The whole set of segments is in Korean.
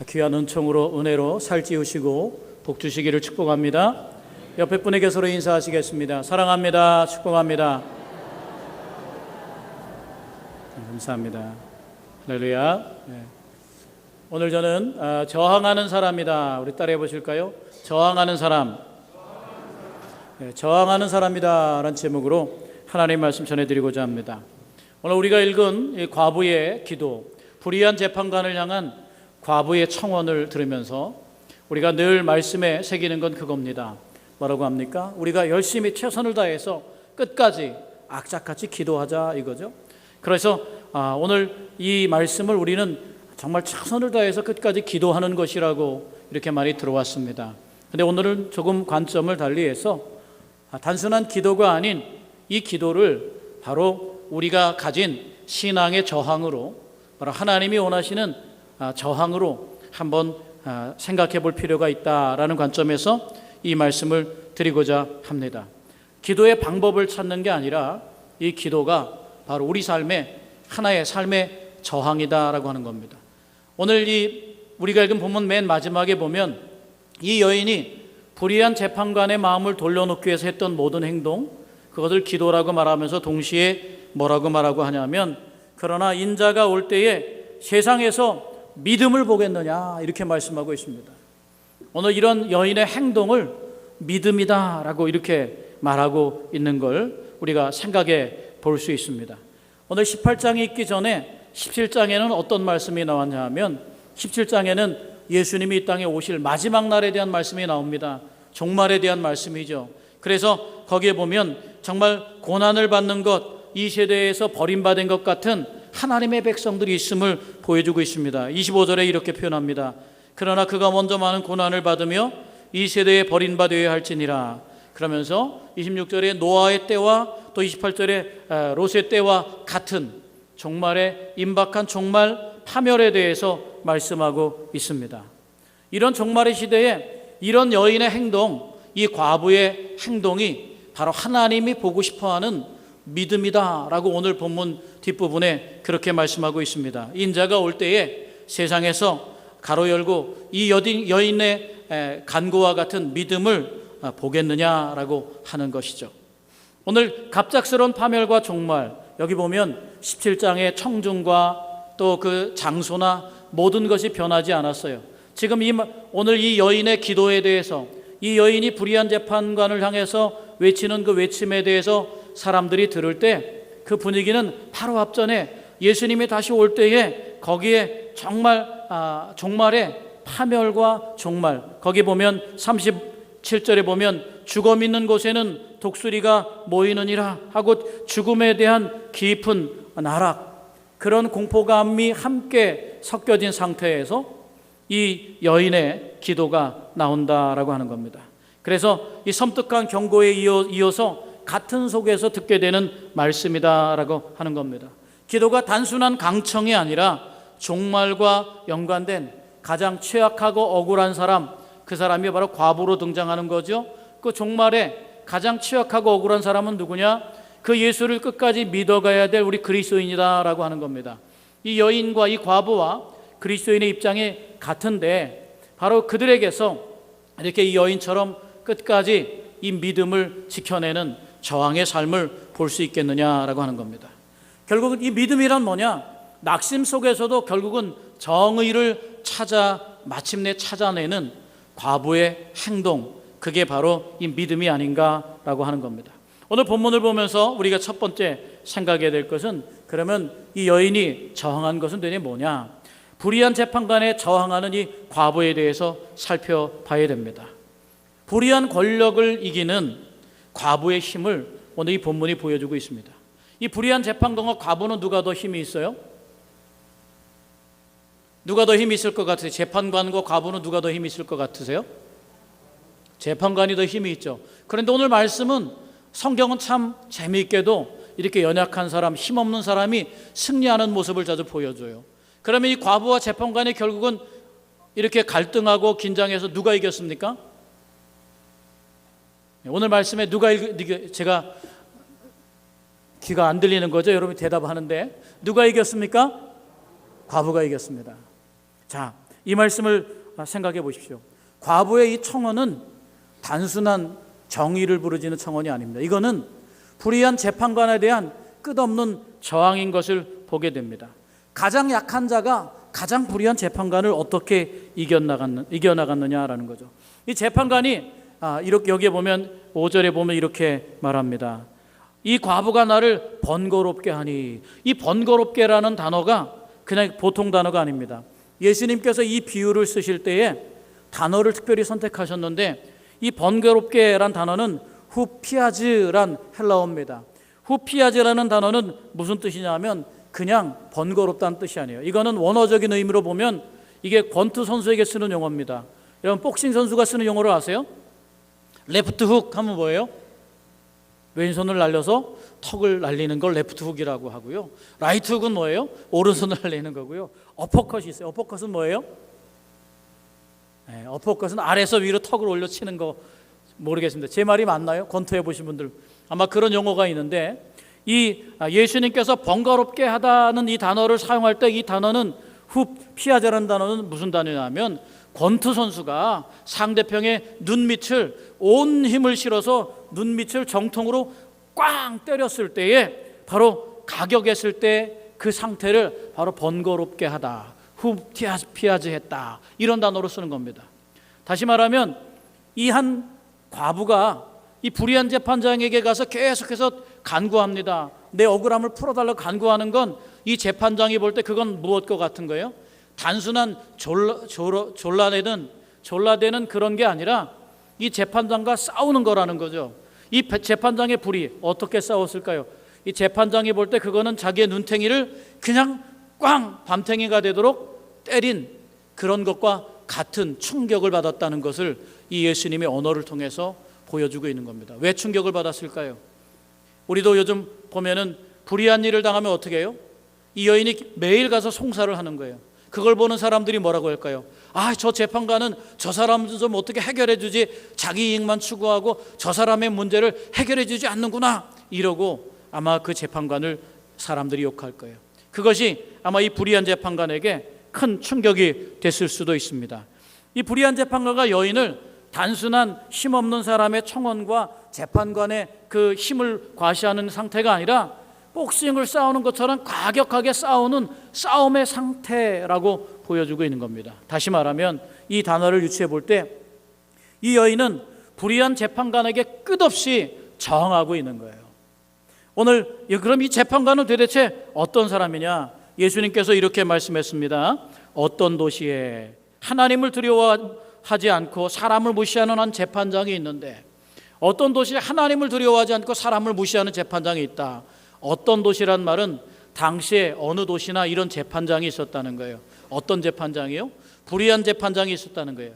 귀한 은총으로 은혜로 살찌우시고 복 주시기를 축복합니다. 옆에 분에게 서로 인사하시겠습니다. 사랑합니다. 축복합니다. 감사합니다. 할렐루야. 오늘 저는 저항하는 사람이다. 우리 따라해 보실까요? 저항하는 사람. 저항하는 사람이다 라는 제목으로 하나님 말씀 전해드리고자 합니다. 오늘 우리가 읽은 이 과부의 기도, 불의한 재판관을 향한 과부의 청원을 들으면서 우리가 늘 말씀에 새기는 건 그겁니다. 뭐라고 합니까? 우리가 열심히 최선을 다해서 끝까지 악착같이 기도하자 이거죠. 그래서 오늘 이 말씀을 우리는 정말 최선을 다해서 끝까지 기도하는 것이라고 이렇게 많이 들어왔습니다. 근데 오늘은 조금 관점을 달리해서 단순한 기도가 아닌 이 기도를 바로 우리가 가진 신앙의 저항으로, 바로 하나님이 원하시는 저항으로 한번 생각해 볼 필요가 있다라는 관점에서 이 말씀을 드리고자 합니다. 기도의 방법을 찾는 게 아니라 이 기도가 바로 우리 삶의 하나의 삶의 저항이다라고 하는 겁니다. 오늘 우리가 읽은 본문 맨 마지막에 보면 이 여인이 불의한 재판관의 마음을 돌려놓기 위해서 했던 모든 행동, 그것을 기도라고 말하면서 동시에 뭐라고 말하고 하냐면, 그러나 인자가 올 때에 세상에서 믿음을 보겠느냐 이렇게 말씀하고 있습니다. 오늘 이런 여인의 행동을 믿음이다라고 이렇게 말하고 있는 걸 우리가 생각해 볼 수 있습니다. 오늘 18장이 있기 전에 17장에는 어떤 말씀이 나왔냐 하면, 17장에는 예수님이 이 땅에 오실 마지막 날에 대한 말씀이 나옵니다. 종말에 대한 말씀이죠. 그래서 거기에 보면 정말 고난을 받는 것, 이 세대에서 버림받은 것 같은 하나님의 백성들이 있음을 보여주고 있습니다. 25절에 이렇게 표현합니다. 그러나 그가 먼저 많은 고난을 받으며 이 세대에 버림받아야 할지니라. 그러면서 26절에 노아의 때와 또 28절에 롯의 때와 같은 종말의 임박한 종말 파멸에 대해서 말씀하고 있습니다. 이런 종말의 시대에 이런 여인의 행동, 이 과부의 행동이 바로 하나님이 보고 싶어하는 믿음이다라고 오늘 본문 뒷부분에 그렇게 말씀하고 있습니다. 인자가 올 때에 세상에서 가로 열고 이 여인의 간구와 같은 믿음을 보겠느냐라고 하는 것이죠. 오늘 갑작스러운 파멸과 종말, 여기 보면 17장의 청중과 또 그 장소나 모든 것이 변하지 않았어요. 지금 오늘 이 여인의 기도에 대해서, 이 여인이 불의한 재판관을 향해서 외치는 그 외침에 대해서 사람들이 들을 때 그 분위기는 바로 앞전에 예수님이 다시 올 때에 거기에 정말 종말의 파멸과 종말, 거기 보면 37절에 보면 죽어 있는 곳에는 독수리가 모이느니라 하고 죽음에 대한 깊은 나락, 그런 공포감이 함께 섞여진 상태에서 이 여인의 기도가 나온다라고 하는 겁니다. 그래서 이 섬뜩한 경고에 이어서 같은 속에서 듣게 되는 말씀이다라고 하는 겁니다. 기도가 단순한 강청이 아니라 종말과 연관된 가장 취약하고 억울한 사람, 그 사람이 바로 과부로 등장하는 거죠. 그 종말에 가장 취약하고 억울한 사람은 누구냐? 그 예수를 끝까지 믿어가야 될 우리 그리스도인이다라고 하는 겁니다. 이 여인과 이 과부와 그리스도인의 입장이 같은데, 바로 그들에게서 이렇게 이 여인처럼 끝까지 이 믿음을 지켜내는 저항의 삶을 볼 수 있겠느냐라고 하는 겁니다. 결국은 이 믿음이란 뭐냐? 낙심 속에서도 결국은 정의를 마침내 찾아내는 과부의 행동, 그게 바로 이 믿음이 아닌가라고 하는 겁니다. 오늘 본문을 보면서 우리가 첫 번째 생각해야 될 것은, 그러면 이 여인이 저항한 것은 도대체 뭐냐? 불의한 재판관에 저항하는 이 과부에 대해서 살펴봐야 됩니다. 불의한 권력을 이기는 과부의 힘을 오늘 이 본문이 보여주고 있습니다. 이 불의한 재판관과 과부는 누가 더 힘이 있어요? 누가 더 힘이 있을 것 같으세요? 재판관과 과부는 누가 더 힘이 있을 것 같으세요? 재판관이 더 힘이 있죠. 그런데 오늘 말씀은, 성경은 참 재미있게도 이렇게 연약한 사람, 힘없는 사람이 승리하는 모습을 자주 보여줘요. 그러면 이 과부와 재판관이 결국은 이렇게 갈등하고 긴장해서 누가 이겼습니까? 오늘 말씀에 제가 귀가 안 들리는 거죠? 여러분이 대답하는데 누가 이겼습니까? 과부가 이겼습니다. 자, 이 말씀을 생각해 보십시오. 과부의 이 청원은 단순한 정의를 부르짖는 청원이 아닙니다. 이거는 불의한 재판관에 대한 끝없는 저항인 것을 보게 됩니다. 가장 약한 자가 가장 불의한 재판관을 어떻게 이겨나갔느냐라는 거죠. 이 재판관이 이렇게 여기에 보면 5절에 보면 이렇게 말합니다. 이 과부가 나를 번거롭게 하니, 이 번거롭게라는 단어가 그냥 보통 단어가 아닙니다. 예수님께서 이 비유를 쓰실 때에 단어를 특별히 선택하셨는데, 이 번거롭게란 단어는 후피아즈란 헬라어입니다. 후피아즈라는 단어는 무슨 뜻이냐면 그냥 번거롭다는 뜻이 아니에요. 이거는 원어적인 의미로 보면 이게 권투 선수에게 쓰는 용어입니다. 여러분 복싱 선수가 쓰는 용어를 아세요? 레프트 훅 하면 뭐예요? 왼손을 날려서 턱을 날리는 걸 레프트 훅이라고 하고요. 라이트 훅은 뭐예요? 오른손을 날리는 거고요. 어퍼컷이 있어요. 어퍼컷은 뭐예요? 어퍼컷은 아래에서 위로 턱을 올려 치는 거. 모르겠습니다. 제 말이 맞나요? 권투해 보신 분들 아마 그런 용어가 있는데, 이 예수님께서 번거롭게 하다는 이 단어를 사용할 때 이 단어는 후피아제라는 단어는 무슨 단어냐면, 권투 선수가 상대편의 눈밑을 온 힘을 실어서 눈밑을 정통으로 꽝 때렸을 때에 바로 가격했을 때 그 상태를 바로 번거롭게 하다, 후피아즈 했다, 이런 단어로 쓰는 겁니다. 다시 말하면 이 한 과부가 이 불의한 재판장에게 가서 계속해서 간구합니다. 내 억울함을 풀어달라고 간구하는 건 이 재판장이 볼 때 그건 무엇과 같은 거예요? 단순한 졸라대는 그런 게 아니라 이 재판장과 싸우는 거라는 거죠. 이 재판장의 불의 어떻게 싸웠을까요? 이 재판장이 볼 때 그거는 자기의 눈탱이를 그냥 꽝 밤탱이가 되도록 때린 그런 것과 같은 충격을 받았다는 것을 이 예수님의 언어를 통해서 보여주고 있는 겁니다. 왜 충격을 받았을까요? 우리도 요즘 보면은 불의한 일을 당하면 어떻게 해요? 이 여인이 매일 가서 송사를 하는 거예요. 그걸 보는 사람들이 뭐라고 할까요? 저 재판관은 저 사람 좀 어떻게 해결해 주지, 자기 이익만 추구하고 저 사람의 문제를 해결해 주지 않는구나, 이러고 아마 그 재판관을 사람들이 욕할 거예요. 그것이 아마 이 불의한 재판관에게 큰 충격이 됐을 수도 있습니다. 이 불의한 재판관과 여인을 단순한 힘없는 사람의 청원과 재판관의 그 힘을 과시하는 상태가 아니라 복싱을 싸우는 것처럼 과격하게 싸우는 싸움의 상태라고 보여주고 있는 겁니다. 다시 말하면 이 단어를 유추해 볼 때 이 여인은 불의한 재판관에게 끝없이 저항하고 있는 거예요. 오늘 그럼 이 재판관은 도대체 어떤 사람이냐? 예수님께서 이렇게 말씀했습니다. 어떤 도시에 하나님을 두려워하지 않고 사람을 무시하는 한 재판장이 있는데, 어떤 도시에 하나님을 두려워하지 않고 사람을 무시하는 재판장이 있다. 어떤 도시란 말은 당시에 어느 도시나 이런 재판장이 있었다는 거예요. 어떤 재판장이요? 불의한 재판장이 있었다는 거예요.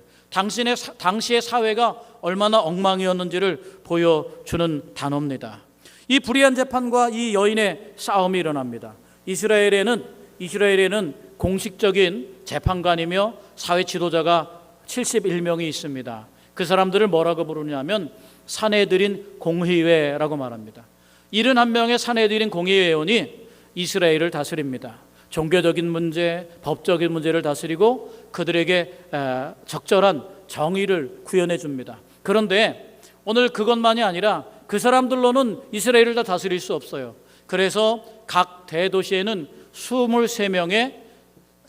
당시의 사회가 얼마나 엉망이었는지를 보여주는 단어입니다. 이 불의한 재판과 이 여인의 싸움이 일어납니다. 이스라엘에는 공식적인 재판관이며 사회 지도자가 71명이 있습니다. 그 사람들을 뭐라고 부르냐면 산헤드린 공의회라고 말합니다. 71명의 산헤드린 공의회원이 이스라엘을 다스립니다. 종교적인 문제, 법적인 문제를 다스리고 그들에게 적절한 정의를 구현해 줍니다. 그런데 오늘 그것만이 아니라 그 사람들로는 이스라엘을 다 다스릴 수 없어요. 그래서 각 대도시에는 23명의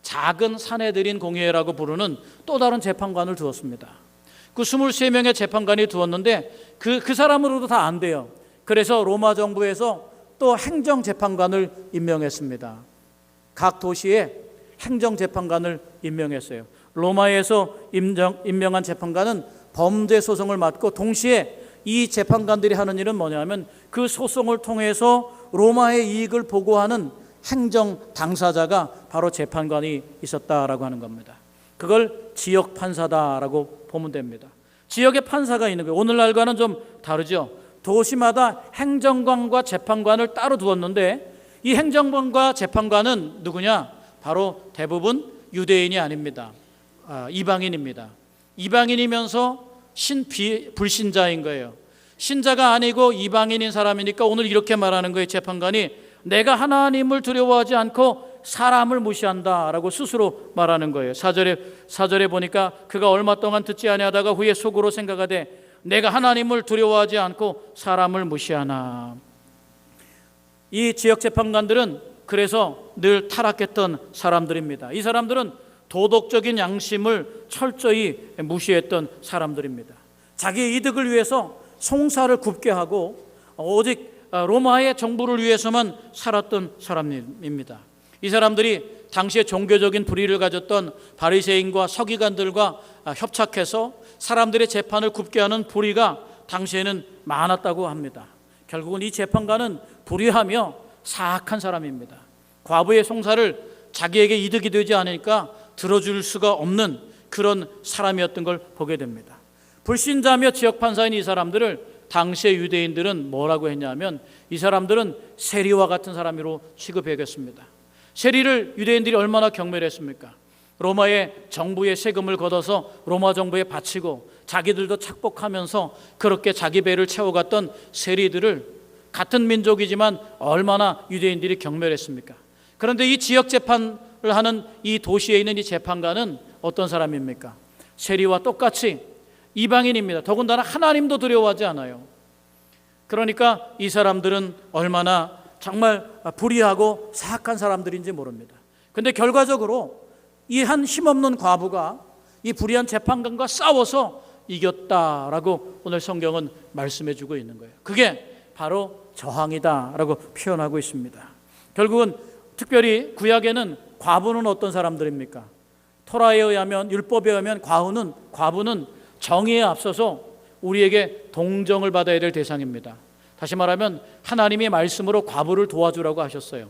작은 산헤드린 공회라고 부르는 또 다른 재판관을 두었습니다. 그 23명의 재판관이 두었는데 그 사람으로도 다 안 돼요. 그래서 로마 정부에서 또 행정재판관을 임명했습니다. 각 도시에 행정재판관을 임명했어요. 로마에서 임명한 재판관은 범죄 소송을 맡고 동시에 이 재판관들이 하는 일은 뭐냐면 그 소송을 통해서 로마의 이익을 보고하는 행정 당사자가 바로 재판관이 있었다라고 하는 겁니다. 그걸 지역 판사다라고 보면 됩니다. 지역에 판사가 있는 거예요. 오늘날과는 좀 다르죠. 도시마다 행정관과 재판관을 따로 두었는데 이 행정관과 재판관은 누구냐? 바로 대부분 유대인이 아닙니다. 이방인입니다. 이방인이면서 불신자인 거예요. 신자가 아니고 이방인인 사람이니까 오늘 이렇게 말하는 거예요. 재판관이 내가 하나님을 두려워하지 않고 사람을 무시한다라고 스스로 말하는 거예요. 4절에 보니까 그가 얼마 동안 듣지 아니하다가 후에 속으로 생각하되 내가 하나님을 두려워하지 않고 사람을 무시하나. 이 지역 재판관들은 그래서 늘 타락했던 사람들입니다. 이 사람들은 도덕적인 양심을 철저히 무시했던 사람들입니다. 자기의 이득을 위해서 송사를 굽게 하고 오직 로마의 정부를 위해서만 살았던 사람입니다. 이 사람들이 당시에 종교적인 불의를 가졌던 바리새인과 서기관들과 협착해서 사람들의 재판을 굽게 하는 불의가 당시에는 많았다고 합니다. 결국은 이 재판관은 불의하며 사악한 사람입니다. 과부의 송사를 자기에게 이득이 되지 않으니까 들어줄 수가 없는 그런 사람이었던 걸 보게 됩니다. 불신자며 지역판사인 이 사람들을 당시의 유대인들은 뭐라고 했냐면 이 사람들은 세리와 같은 사람으로 취급해야겠습니다. 세리를 유대인들이 얼마나 경멸했습니까? 로마의 정부의 세금을 걷어서 로마 정부에 바치고 자기들도 착복하면서 그렇게 자기 배를 채워갔던 세리들을 같은 민족이지만 얼마나 유대인들이 경멸했습니까? 그런데 이 지역 재판을 하는 이 도시에 있는 이 재판관은 어떤 사람입니까? 세리와 똑같이 이방인입니다. 더군다나 하나님도 두려워하지 않아요. 그러니까 이 사람들은 얼마나 정말 불의하고 사악한 사람들인지 모릅니다. 그런데 결과적으로 이 한 힘없는 과부가 이 불의한 재판관과 싸워서 이겼다라고 오늘 성경은 말씀해 주고 있는 거예요. 그게 바로 저항이다라고 표현하고 있습니다. 결국은 특별히 구약에는 과부는 어떤 사람들입니까? 토라에 의하면, 율법에 의하면 과부는 정의에 앞서서 우리에게 동정을 받아야 될 대상입니다. 다시 말하면 하나님의 말씀으로 과부를 도와주라고 하셨어요.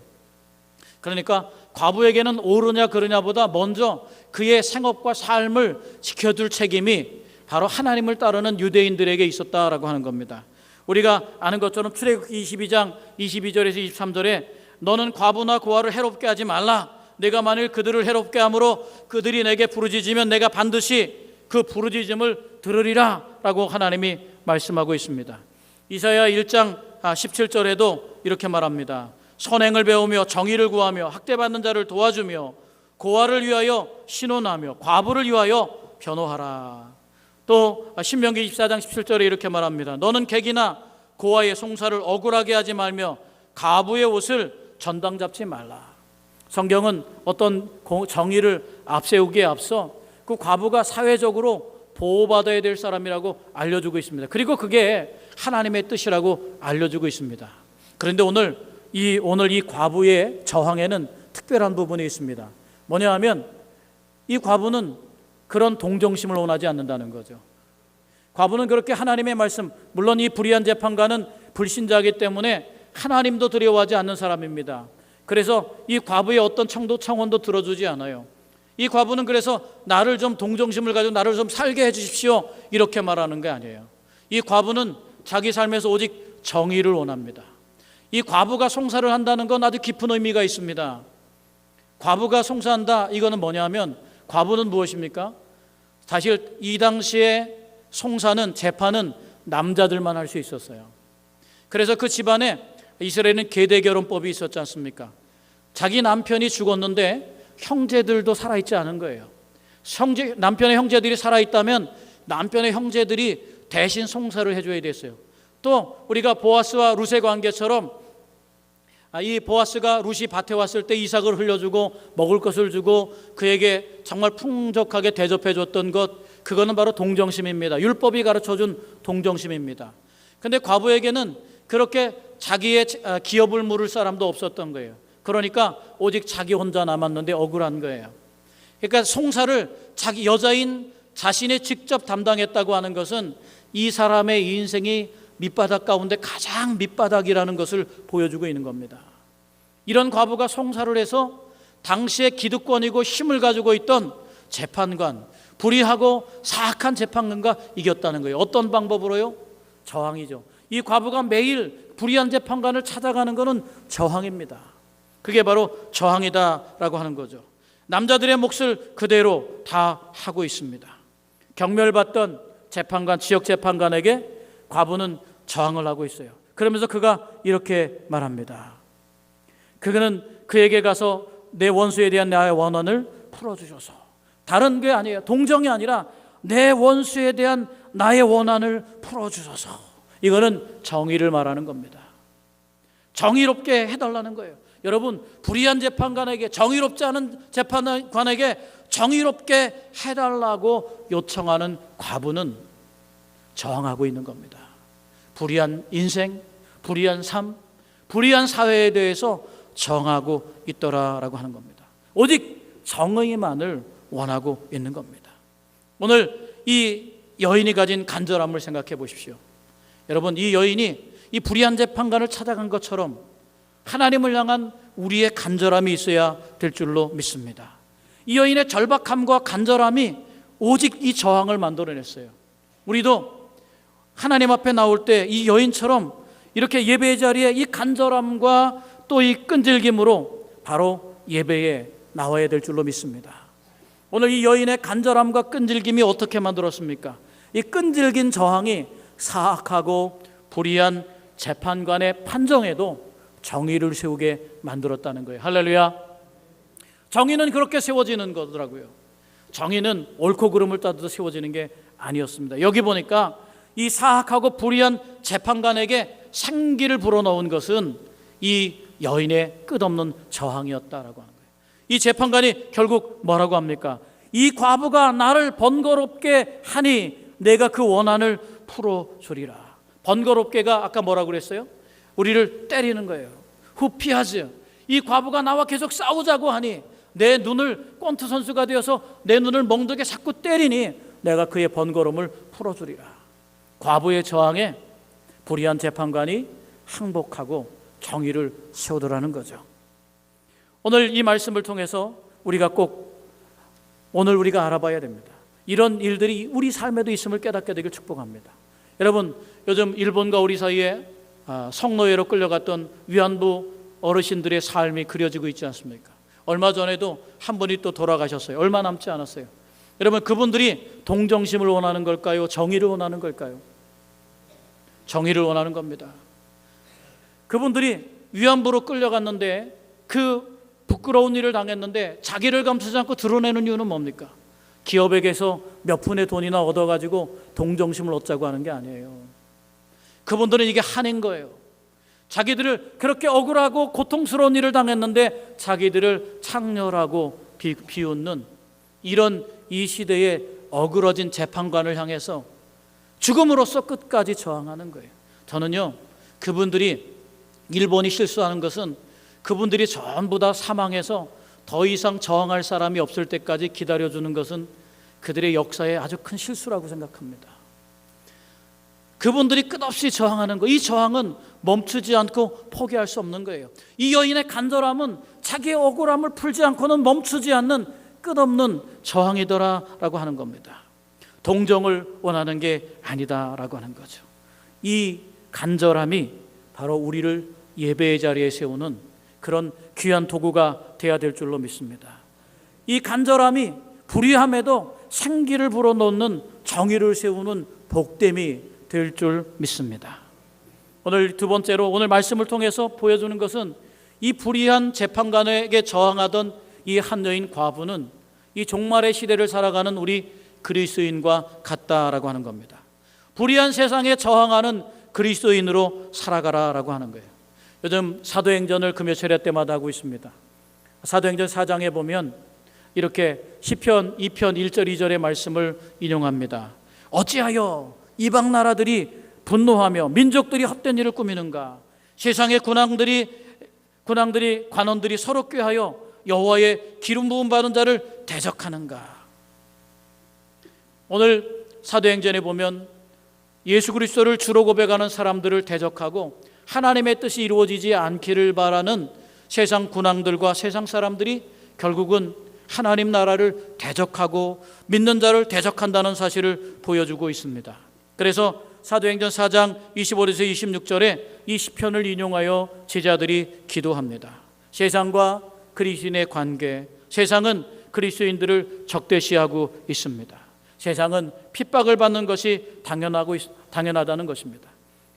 그러니까 과부에게는 옳으냐 그르냐보다 먼저 그의 생업과 삶을 지켜줄 책임이 바로 하나님을 따르는 유대인들에게 있었다라고 하는 겁니다. 우리가 아는 것처럼 출애굽기 22장 22절에서 23절에 너는 과부나 고아를 해롭게 하지 말라. 내가 만일 그들을 해롭게 함으로 그들이 내게 부르짖으면 내가 반드시 그 부르짖음을 들으리라 라고 하나님이 말씀하고 있습니다. 이사야 1장 17절에도 이렇게 말합니다. 선행을 배우며 정의를 구하며 학대받는 자를 도와주며 고아를 위하여 신원하며 과부를 위하여 변호하라. 또 신명기 24장 17절에 이렇게 말합니다. 너는 객이나 고아의 송사를 억울하게 하지 말며 과부의 옷을 전당 잡지 말라. 성경은 어떤 정의를 앞세우기에 앞서 그 과부가 사회적으로 보호받아야 될 사람이라고 알려주고 있습니다. 그리고 그게 하나님의 뜻이라고 알려주고 있습니다. 그런데 오늘 이 과부의 저항에는 특별한 부분이 있습니다. 뭐냐 하면 이 과부는 그런 동정심을 원하지 않는다는 거죠. 과부는 그렇게 하나님의 말씀, 물론 이 불의한 재판관은 불신자이기 때문에 하나님도 두려워하지 않는 사람입니다. 그래서 이 과부의 어떤 청원도 들어주지 않아요. 이 과부는 그래서 나를 좀 동정심을 가지고 나를 좀 살게 해주십시오 이렇게 말하는 게 아니에요. 이 과부는 자기 삶에서 오직 정의를 원합니다. 이 과부가 송사를 한다는 건 아주 깊은 의미가 있습니다. 과부가 송사한다 이거는 뭐냐면 과부는 무엇입니까? 사실 이 당시에 송사는 재판은 남자들만 할 수 있었어요. 그래서 그 집안에 이스라엘은 계대결혼법이 있었지 않습니까? 자기 남편이 죽었는데 형제들도 살아있지 않은 거예요. 남편의 형제들이 살아있다면 남편의 형제들이 대신 송사를 해줘야 됐어요. 또 우리가 보아스와 룻의 관계처럼 이 보아스가 룻이 밭에 왔을 때 이삭을 흘려주고 먹을 것을 주고 그에게 정말 풍족하게 대접해줬던 것, 그거는 바로 동정심입니다. 율법이 가르쳐준 동정심입니다. 그런데 과부에게는 그렇게 자기의 기업을 물을 사람도 없었던 거예요. 그러니까 오직 자기 혼자 남았는데 억울한 거예요. 그러니까 송사를 자기 여자인 자신이 직접 담당했다고 하는 것은 이 사람의 인생이 밑바닥 가운데 가장 밑바닥이라는 것을 보여주고 있는 겁니다. 이런 과부가 송사를 해서 당시의 기득권이고 힘을 가지고 있던 재판관, 불의하고 사악한 재판관과 이겼다는 거예요. 어떤 방법으로요? 저항이죠. 이 과부가 매일 불의한 재판관을 찾아가는 것은 저항입니다. 그게 바로 저항이다라고 하는 거죠. 남자들의 몫을 그대로 다 하고 있습니다. 경멸받던 재판관, 지역 재판관에게 과부는 저항을 하고 있어요. 그러면서 그가 이렇게 말합니다. 그는 그에게 가서 내 원수에 대한 나의 원한을 풀어주소서. 다른 게 아니에요. 동정이 아니라 내 원수에 대한 나의 원한을 풀어주소서. 이거는 정의를 말하는 겁니다. 정의롭게 해달라는 거예요. 여러분, 불의한 재판관에게, 정의롭지 않은 재판관에게 정의롭게 해달라고 요청하는 과부는 저항하고 있는 겁니다. 불의한 인생, 불의한 삶, 불의한 사회에 대해서 저항하고 있더라라고 하는 겁니다. 오직 정의만을 원하고 있는 겁니다. 오늘 이 여인이 가진 간절함을 생각해 보십시오. 여러분, 이 여인이 이 불의한 재판관을 찾아간 것처럼 하나님을 향한 우리의 간절함이 있어야 될 줄로 믿습니다. 이 여인의 절박함과 간절함이 오직 이 저항을 만들어냈어요. 우리도 하나님 앞에 나올 때 이 여인처럼 이렇게 예배의 자리에 이 간절함과 또 이 끈질김으로 바로 예배에 나와야 될 줄로 믿습니다. 오늘 이 여인의 간절함과 끈질김이 어떻게 만들었습니까? 이 끈질긴 저항이 사악하고 불의한 재판관의 판정에도 정의를 세우게 만들었다는 거예요. 할렐루야. 정의는 그렇게 세워지는 거더라고요. 정의는 옳고 그름을 따져서 세워지는 게 아니었습니다. 여기 보니까 이 사악하고 불의한 재판관에게 생기를 불어넣은 것은 이 여인의 끝없는 저항이었다라고 하는 거예요. 이 재판관이 결국 뭐라고 합니까? 이 과부가 나를 번거롭게 하니 내가 그 원한을 풀어주리라. 번거롭게가 아까 뭐라고 그랬어요? 우리를 때리는 거예요. 후피하지. 이 과부가 나와 계속 싸우자고 하니 내 눈을 꼰트 선수가 되어서 내 눈을 멍들게 자꾸 때리니 내가 그의 번거로움을 풀어주리라. 과부의 저항에 불의한 재판관이 항복하고 정의를 세우더라는 거죠. 오늘 이 말씀을 통해서 우리가 꼭 오늘 우리가 알아봐야 됩니다. 이런 일들이 우리 삶에도 있음을 깨닫게 되길 축복합니다. 여러분, 요즘 일본과 우리 사이에 성노예로 끌려갔던 위안부 어르신들의 삶이 그려지고 있지 않습니까? 얼마 전에도 한 분이 또 돌아가셨어요. 얼마 남지 않았어요. 여러분, 그분들이 동정심을 원하는 걸까요? 정의를 원하는 걸까요? 정의를 원하는 겁니다. 그분들이 위안부로 끌려갔는데 그 부끄러운 일을 당했는데 자기를 감추지 않고 드러내는 이유는 뭡니까? 기업에게서 몇 푼의 돈이나 얻어가지고 동정심을 얻자고 하는 게 아니에요. 그분들은 이게 한인 거예요. 자기들을 그렇게 억울하고 고통스러운 일을 당했는데 자기들을 창렬하고 비웃는 이런 이 시대에 어그러진 재판관을 향해서 죽음으로써 끝까지 저항하는 거예요. 저는요, 그분들이 일본이 실수하는 것은 그분들이 전부 다 사망해서 더 이상 저항할 사람이 없을 때까지 기다려주는 것은 그들의 역사에 아주 큰 실수라고 생각합니다. 그분들이 끝없이 저항하는 거, 이 저항은 멈추지 않고 포기할 수 없는 거예요. 이 여인의 간절함은 자기의 억울함을 풀지 않고는 멈추지 않는 끝없는 저항이더라라고 하는 겁니다. 동정을 원하는 게 아니다라고 하는 거죠. 이 간절함이 바로 우리를 예배의 자리에 세우는 그런 귀한 도구가 되어야 될 줄로 믿습니다. 이 간절함이 불의함에도 생기를 불어넣는 정의를 세우는 복됨이 될 줄 믿습니다. 오늘 두 번째로 오늘 말씀을 통해서 보여주는 것은 이 불의한 재판관에게 저항하던 이 한 여인 과부는 이 종말의 시대를 살아가는 우리 그리스도인과 같다라고 하는 겁니다. 불의한 세상에 저항하는 그리스도인으로 살아가라라고 하는 거예요. 요즘 사도행전을 금요 철야 때마다 하고 있습니다. 사도행전 4장에 보면 이렇게 시편 2편 1절 2절의 말씀을 인용합니다. 어찌하여 이방 나라들이 분노하며 민족들이 헛된 일을 꾸미는가? 세상의 관원들이 서로 꾀하여 여호와의 기름 부음 받은 자를 대적하는가? 오늘 사도행전에 보면 예수 그리스도를 주로 고백하는 사람들을 대적하고 하나님의 뜻이 이루어지지 않기를 바라는 세상 군왕들과 세상 사람들이 결국은 하나님 나라를 대적하고 믿는 자를 대적한다는 사실을 보여주고 있습니다. 그래서 사도행전 4장 25절에서 26절에 이 시편을 인용하여 제자들이 기도합니다. 세상과 그리스도인의 관계, 세상은 그리스도인들을 적대시하고 있습니다. 세상은 핍박을 받는 것이 당연하다는 것입니다.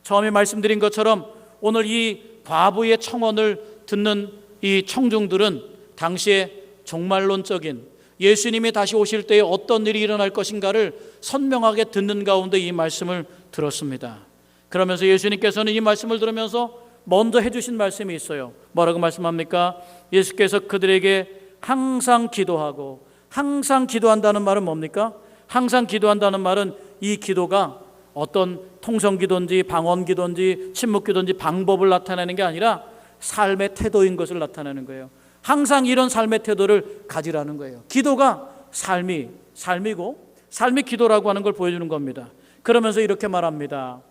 처음에 말씀드린 것처럼 오늘 이 과부의 청원을 듣는 이 청중들은 당시에 종말론적인 예수님이 다시 오실 때에 어떤 일이 일어날 것인가를 선명하게 듣는 가운데 이 말씀을 들었습니다. 그러면서 예수님께서는 이 말씀을 들으면서 먼저 해주신 말씀이 있어요. 뭐라고 말씀합니까? 예수께서 그들에게 항상 기도하고, 항상 기도한다는 말은 뭡니까? 항상 기도한다는 말은 이 기도가 어떤 통성기도인지 방언기도인지 침묵기도인지 방법을 나타내는 게 아니라 삶의 태도인 것을 나타내는 거예요. 항상 이런 삶의 태도를 가지라는 거예요. 기도가 삶이고 삶이 기도라고 하는 걸 보여주는 겁니다. 그러면서 이렇게 말합니다.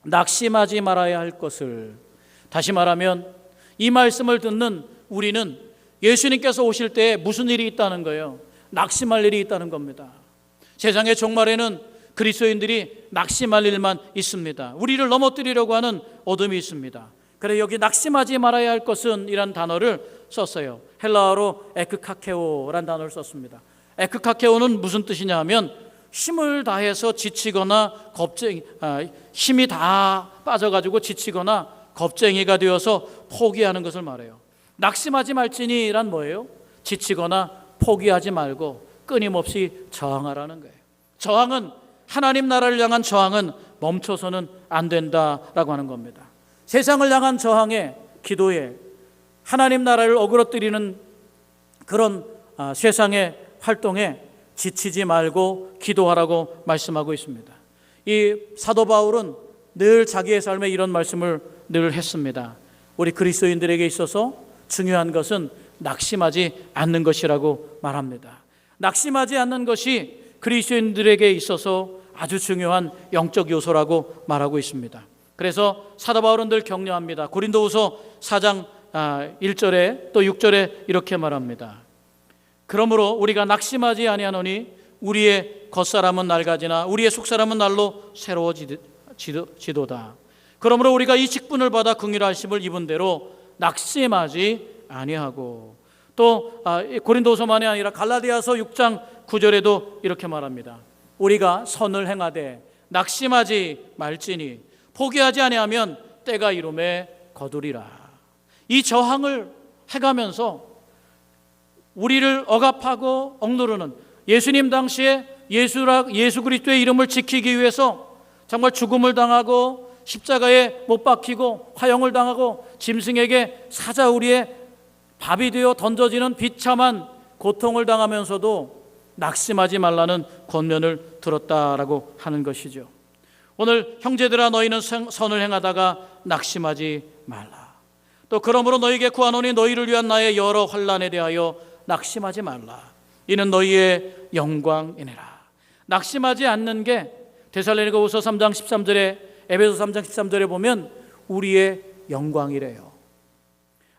낙심하지 말아야 할 것을. 다시 말하면 이 말씀을 듣는 우리는 예수님께서 오실 때 무슨 일이 있다는 거예요? 낙심할 일이 있다는 겁니다. 세상의 종말에는 그리스도인들이 낙심할 일만 있습니다. 우리를 넘어뜨리려고 하는 어둠이 있습니다. 그래 여기 낙심하지 말아야 할 것은 이란 단어를 썼어요. 헬라어로 에크카케오란 단어를 썼습니다. 에크카케오는 무슨 뜻이냐 하면 힘을 다해서 지치거나 힘이 다 빠져가지고 지치거나 겁쟁이가 되어서 포기하는 것을 말해요. 낙심하지 말지니란 뭐예요? 지치거나 포기하지 말고 끊임없이 저항하라는 거예요. 저항은 하나님 나라를 향한 저항은 멈춰서는 안 된다라고 하는 겁니다. 세상을 향한 저항에, 기도에, 하나님 나라를 어그러뜨리는 그런 세상의 활동에 지치지 말고 기도하라고 말씀하고 있습니다. 이 사도 바울은 늘 자기의 삶에 이런 말씀을 늘 했습니다. 우리 그리스도인들에게 있어서 중요한 것은 낙심하지 않는 것이라고 말합니다. 낙심하지 않는 것이 그리스도인들에게 있어서 아주 중요한 영적 요소라고 말하고 있습니다. 그래서 사도 바울은 늘 격려합니다. 고린도후서 4장 1절에 또 6절에 이렇게 말합니다. 그러므로 우리가 낙심하지 아니하노니 우리의 겉사람은 낡아지나 우리의 속사람은 날로 새로워지도다. 그러므로 우리가 이 직분을 받아 긍휼하심을 입은 대로 낙심하지 아니하고, 또 고린도서만이 아니라 갈라디아서 6장 9절에도 이렇게 말합니다. 우리가 선을 행하되 낙심하지 말지니 포기하지 아니하면 때가 이름에 거두리라. 이 저항을 해가면서 우리를 억압하고 억누르는 예수님 당시에 예수 그리스도의 이름을 지키기 위해서 정말 죽음을 당하고 십자가에 못 박히고 화형을 당하고 짐승에게 사자우리의 밥이 되어 던져지는 비참한 고통을 당하면서도 낙심하지 말라는 권면을 들었다라고 하는 것이죠. 오늘 형제들아 너희는 선을 행하다가 낙심하지 말라. 또 그러므로 너희에게 구하노니 너희를 위한 나의 여러 환난에 대하여 낙심하지 말라. 이는 너희의 영광이니라. 낙심하지 않는 게 데살로니가후서 3장 13절에 에베소 3장 13절에 보면 우리의 영광이래요.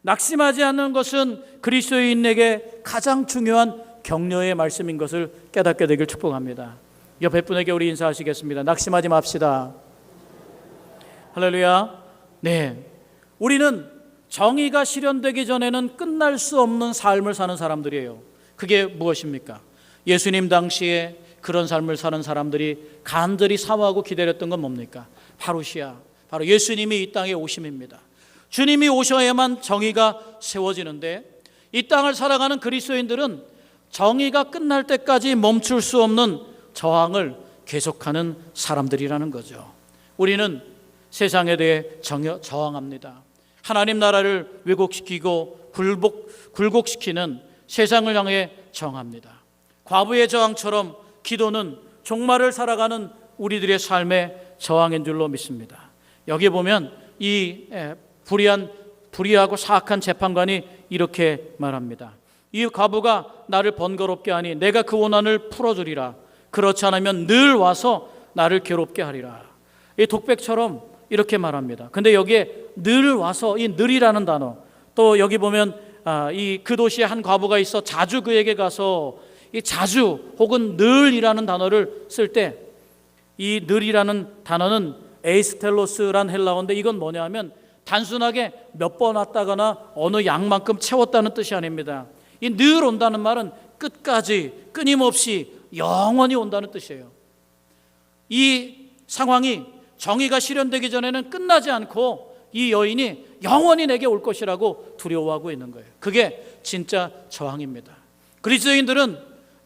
낙심하지 않는 것은 그리스도인에게 가장 중요한 격려의 말씀인 것을 깨닫게 되길 축복합니다. 옆에 분에게 우리 인사하시겠습니다. 낙심하지 맙시다. 할렐루야. 네, 우리는 정의가 실현되기 전에는 끝날 수 없는 삶을 사는 사람들이에요. 그게 무엇입니까? 예수님 당시에 그런 삶을 사는 사람들이 간절히 사모하고 기다렸던 건 뭡니까? 파루시아, 바로 예수님이 이 땅에 오심입니다. 주님이 오셔야만 정의가 세워지는데 이 땅을 살아가는 그리스도인들은 정의가 끝날 때까지 멈출 수 없는 저항을 계속하는 사람들이라는 거죠. 우리는 세상에 대해 저항합니다. 하나님 나라를 왜곡시키고 굴곡시키는 세상을 향해 저항합니다. 과부의 저항처럼 기도는 종말을 살아가는 우리들의 삶의 저항인 줄로 믿습니다. 여기 보면 이 불의하고 사악한 재판관이 이렇게 말합니다. 이 과부가 나를 번거롭게 하니 내가 그 원한을 풀어주리라. 그렇지 않으면 늘 와서 나를 괴롭게 하리라. 이 독백처럼 이렇게 말합니다. 근데 여기에 늘 와서, 이 늘이라는 단어, 또 여기 보면 그 도시에 한 과부가 있어 자주 그에게 가서, 이 자주 혹은 늘이라는 단어를 쓸 때 이 늘이라는 단어는 에이스텔로스란 헬라어인데 이건 뭐냐 하면 단순하게 몇 번 왔다거나 어느 양만큼 채웠다는 뜻이 아닙니다. 이 늘 온다는 말은 끝까지 끊임없이 영원히 온다는 뜻이에요. 이 상황이 정의가 실현되기 전에는 끝나지 않고 이 여인이 영원히 내게 올 것이라고 두려워하고 있는 거예요. 그게 진짜 저항입니다. 그리스도인들은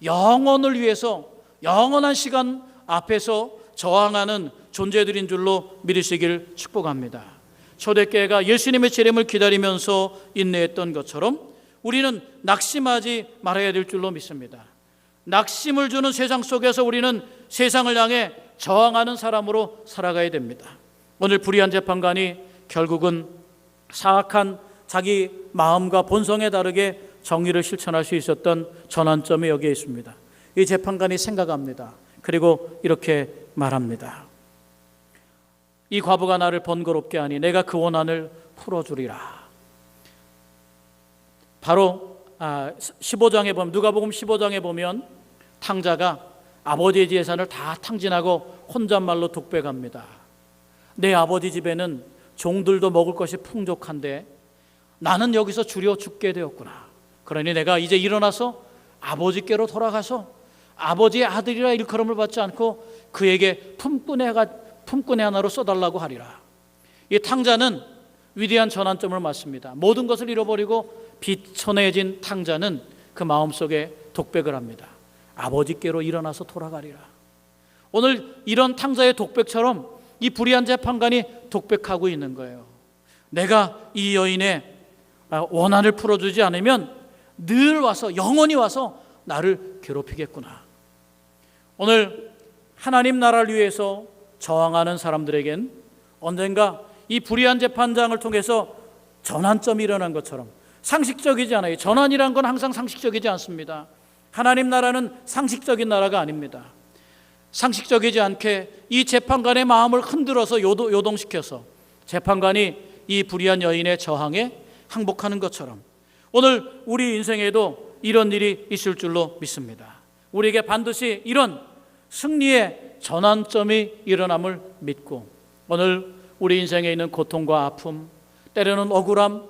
영혼을 위해서 영원한 시간 앞에서 저항하는 존재들인 줄로 믿으시길 축복합니다. 초대교회가 예수님의 재림을 기다리면서 인내했던 것처럼 우리는 낙심하지 말아야 될 줄로 믿습니다. 낙심을 주는 세상 속에서 우리는 세상을 향해 저항하는 사람으로 살아가야 됩니다. 오늘 불의한 재판관이 결국은 사악한 자기 마음과 본성에 다르게 정의를 실천할 수 있었던 전환점이 여기에 있습니다. 이 재판관이 생각합니다. 그리고 이렇게 말합니다. 이 과부가 나를 번거롭게 하니 내가 그 원한을 풀어주리라. 바로 15장에 보면, 누가복음 15장에 보면 탕자가 아버지의 재산을 다 탕진하고 혼잣말로 독백합니다. 내 아버지 집에는 종들도 먹을 것이 풍족한데 나는 여기서 주려 죽게 되었구나. 그러니 내가 이제 일어나서 아버지께로 돌아가서 아버지의 아들이라 일컬음을 받지 않고 그에게 품꾼의 하나로 써달라고 하리라. 이 탕자는 위대한 전환점을 맞습니다. 모든 것을 잃어버리고 비천해진 탕자는 그 마음속에 독백을 합니다. 아버지께로 일어나서 돌아가리라. 오늘 이런 탕자의 독백처럼 이 불의한 재판관이 독백하고 있는 거예요. 내가 이 여인의 원한을 풀어주지 않으면 늘 와서, 영원히 와서 나를 괴롭히겠구나. 오늘 하나님 나라를 위해서 저항하는 사람들에겐 언젠가 이 불의한 재판장을 통해서 전환점이 일어난 것처럼, 상식적이지 않아요. 전환이란 건 항상 상식적이지 않습니다. 하나님 나라는 상식적인 나라가 아닙니다. 상식적이지 않게 이 재판관의 마음을 흔들어서 요동시켜서 재판관이 이 불의한 여인의 저항에 항복하는 것처럼 오늘 우리 인생에도 이런 일이 있을 줄로 믿습니다. 우리에게 반드시 이런 승리의 전환점이 일어남을 믿고, 오늘 우리 인생에 있는 고통과 아픔, 때로는 억울함,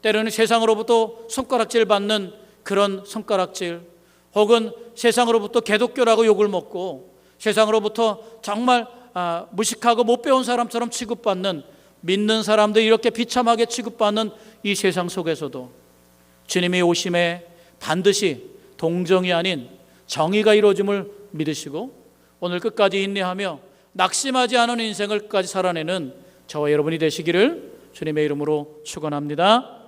때로는 세상으로부터 손가락질 받는 그런 손가락질, 혹은 세상으로부터 개독교라고 욕을 먹고 세상으로부터 정말 무식하고 못 배운 사람처럼 취급받는, 믿는 사람들이 이렇게 비참하게 취급받는 이 세상 속에서도 주님의 오심에 반드시 동정이 아닌 정의가 이루어짐을 믿으시고 오늘 끝까지 인내하며 낙심하지 않은 인생을 끝까지 살아내는 저와 여러분이 되시기를 주님의 이름으로 축원합니다.